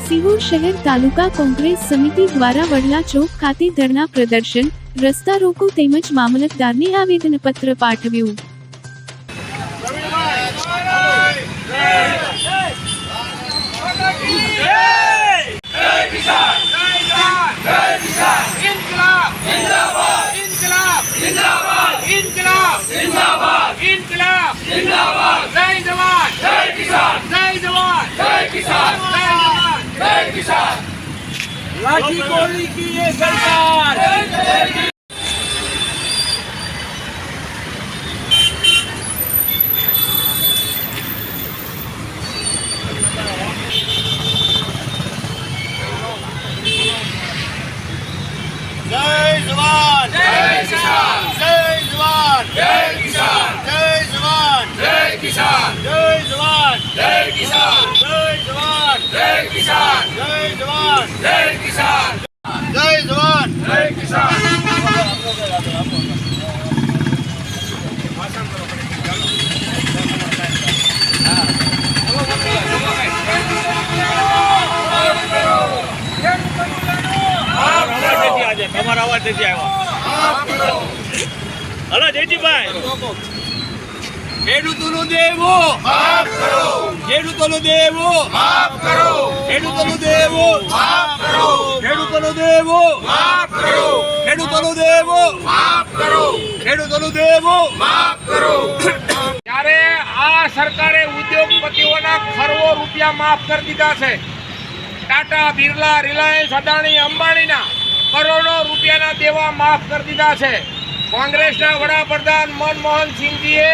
સિહોર શહેર તાલુકા કોંગ્રેસ સમિતિ દ્વારા વડલા ચોક ખાતે ધરણા પ્રદર્શન, રસ્તા રોકો તેમજ મામલતદારને આવેદનપત્ર પાઠવ્યું. लाठी गोली की ये सरकार जय जवान जय किसान, जय जवान जय किसान, जय जवान जय किसान, जय जवान जय किसान, जय जवान जय किसान, जय जवान जय किसान, जय जवान जय किसान. તમારા અવાજ નથી આવ્યો. હલો જયજીભાઈ, ખેડૂતોનું દેવું માફ કરો, ખેડૂતોનું દેવું માફ કરો, ખેડૂતોનું દેવું માફ કરો, ખેડૂતોનું દેવું માફ કરો, ખેડૂતોનું દેવું માફ કરો, ખેડૂતોનું દેવું માફ કરો. ત્યારે આ સરકારે ઉદ્યોગપતિઓના ખરવો રૂપિયા માફ કરી દીધા છે. ટાટા, બિરલા, રિલાયન્સ, અદાણી, અંબાણીના કરોડો રૂપિયાના દેવા માફ કરી દીધા છે. કોંગ્રેસના વડાપ્રધાન મનમોહન સિંહજીએ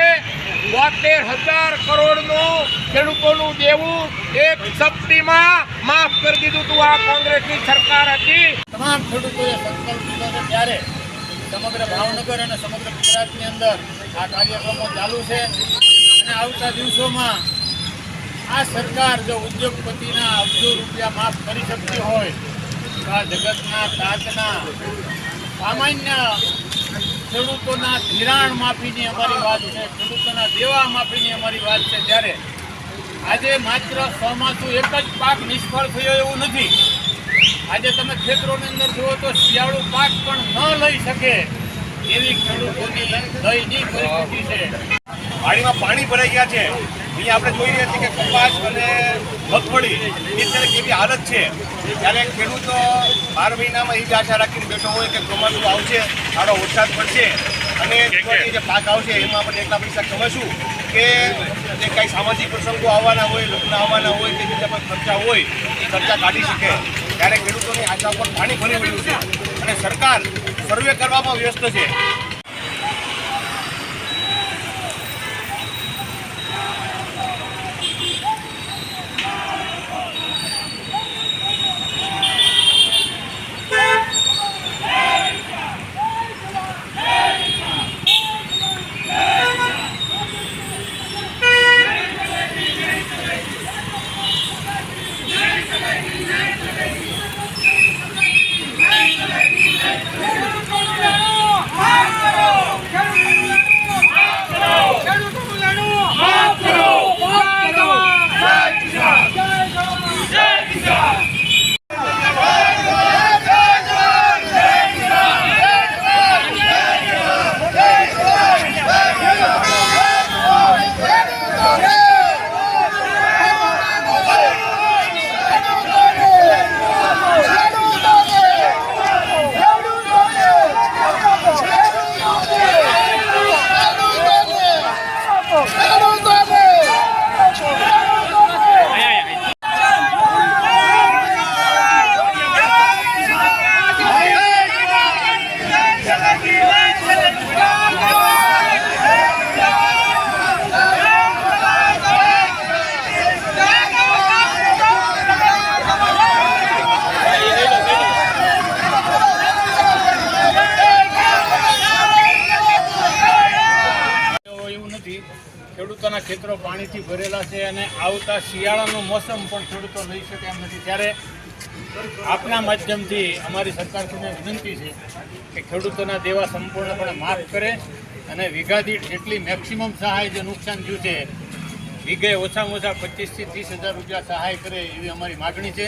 72,000 કરોડનું ખેડૂતોનું દેવું એક સપ્તાહમાં માફ કરી દીધું હતું. આ કોંગ્રેસની સરકાર હતી. તમામ ખેડૂતોએ સંકલ્પ લીધો છે ત્યારે સમગ્ર ભાવનગર અને સમગ્ર ગુજરાતની અંદર આ કાર્યક્રમો ચાલુ છે અને આવતા દિવસોમાં આ સરકાર જો ઉદ્યોગપતિના અબજો રૂપિયા માફ કરી શકતી હોય તો આ જગતના તાતના સામાન્ય ખેડૂતોના ધિરાણ માફીની અમારી વાત છે, ખેડૂતોના દેવા માફીની અમારી વાત છે. ત્યારે આજે માત્ર ચોમાસું એક જ પાક નિષ્ફળ થયો એવું નથી. આજે તમે ખેતરોની અંદર જુઓ તો શિયાળુ પાક પણ ન લઈ શકે એવી ખેડૂતોની દયનીય પરિસ્થિતિ છે. વાડીમાં પાણી ભરાઈ ગયા છે. અહીંયા આપણે જોઈ રહ્યા છીએ કે કપાસ અને મગફળી એ ત્યારે કેવી હાલત છે. ત્યારે ખેડૂતો 12 મહિનામાં એ જ આશા રાખીને બેઠો હોય કે ચોમાસું આવશે, સારો વરસાદ પડશે અને જે પાક આવશે એમાં આપણે એટલા પૈસા કમાશું કે જે કાંઈ સામાજિક પ્રસંગો આવવાના હોય, લગ્ન આવવાના હોય, કે જે કોઈ ખર્ચા હોય એ ખર્ચા કાઢી શકે. ત્યારે ખેડૂતોની આશા પર પાણી ફરી વળ્યું છે અને સરકાર સર્વે કરવામાં વ્યસ્ત છે. ખેડૂતોના ખેતરો પાણીથી ભરેલા છે અને આવતા શિયાળાનું મોસમ પણ ખેડૂતો લઈ શકે એમ નથી. ત્યારે આપના માધ્યમથી અમારી સરકારશ્રીને વિનંતી છે કે ખેડૂતોના દેવા સંપૂર્ણપણે માફ કરે અને વીઘા દીઠ જેટલી મેક્સિમમ સહાય જે નુકસાન થયું છે વીઘે ઓછામાં ઓછા 25 થી 30 હજાર રૂપિયા સહાય કરે એવી અમારી માગણી છે.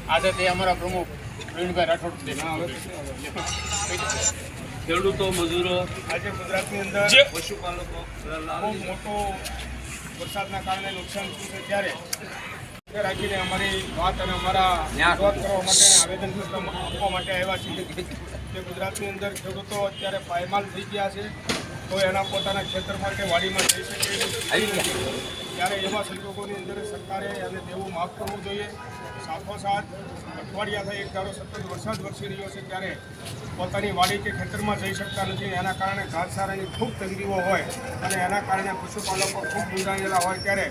આ સાથે અમારા પ્રમુખ પ્રવીણભાઈ રાઠોડ ખેડૂતો, મજૂરો, આજે ગુજરાતની અંદર પશુપાલકો ખૂબ મોટો વરસાદના કારણે નુકસાન થયું છે ત્યારે તે રાખીને અમારી વાત અને અમારા રજૂઆત કરવા માટે આવેદનપત્ર આપવા માટે આવ્યા છીએ કે ગુજરાતની અંદર ખેડૂતો અત્યારે પાયમાલ થઈ ગયા છે, તો એના પોતાના ખેતરમાં કે વાડીમાં જઈ શકે એવી સ્થિતિ નથી. ત્યારે એવા સંજોગોની અંદર સરકારે એને દેવું માફ કરવું જોઈએ. સાથોસાથ અઠવાડિયાથી એક ધારો સતત વરસાદ વરસી રહ્યો છે ત્યારે પોતાની વાડી કે ખેતરમાં જઈ શકતા નથી. એના કારણે ઘાસચારાની ખૂબ તંગીઓ હોય અને એના કારણે પશુપાલકો ખૂબ મૂંઝાયેલા હોય ત્યારે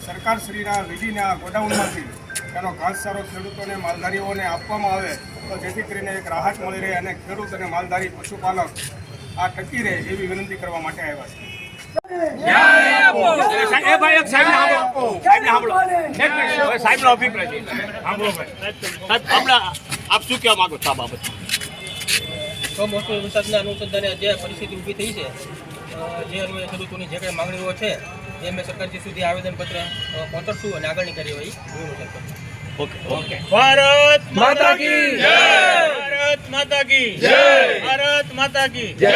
સરકારશ્રીના વીજળીના ગોડાઉનમાંથી એનો ઘાસચારો ખેડૂતોને, માલધારીઓને આપવામાં આવે તો જેથી કરીને એક રાહત મળી રહે અને ખેડૂત અને માલધારી પશુપાલક આ ટકી રહે એવી વિનંતી કરવા માટે આવ્યા છે. આપ શું કહેવા માંગો છો આ બાબત? કમોસમી વરસાદના અનુસંધાને જે પરિસ્થિતિ ઊભી થઈ છે, જે અન્વયે ખેડૂતોની જે કંઈ માંગણીઓ છે એ અમે સરકારજી સુધી આવેદનપત્ર પહોંચાડશું અને આગળની કાર્યવાહી ઓકે. ભારત માતા કી જય! ભારત માતા કી જય! ભારત માતા કી જય!